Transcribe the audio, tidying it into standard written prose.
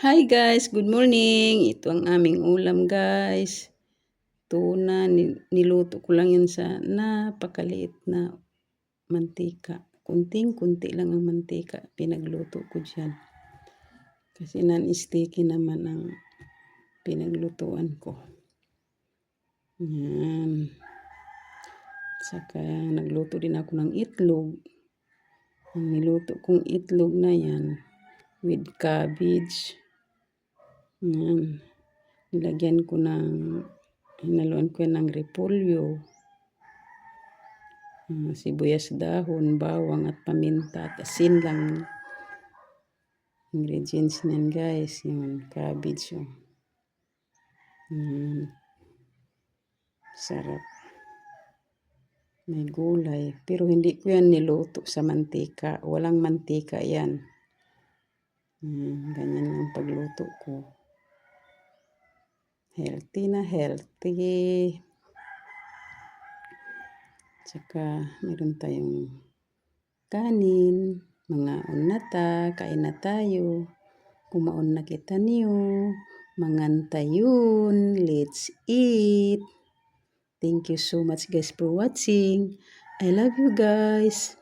Hi guys, good morning. Ito ang aming ulam guys. Tuna, niluto ko lang yan sa napakaliit na mantika. Kunting-kunti lang ang mantika, pinagluto ko dyan. Kasi non-sticky naman ang pinaglutuan ko. Yan. Saka nagluto din ako ng itlog. Ang niluto kong itlog na yan with cabbage. Yan. Nilagyan ko ng hinaluan ko yan ng repolyo, sibuyas dahon, bawang at paminta at asin lang. Ingredients niyan guys, yung cabbage. Sarap. May gulay. Pero hindi ko yan niluto sa mantika. Walang mantika yan. Ganyan ang pagluto ko. Healthy na healthy. Tsaka meron tayong kanin. Mga unata, kain na tayo. Kumaon na kita niyo. Mangantayon. Let's eat. Thank you so much guys for watching. I love you guys.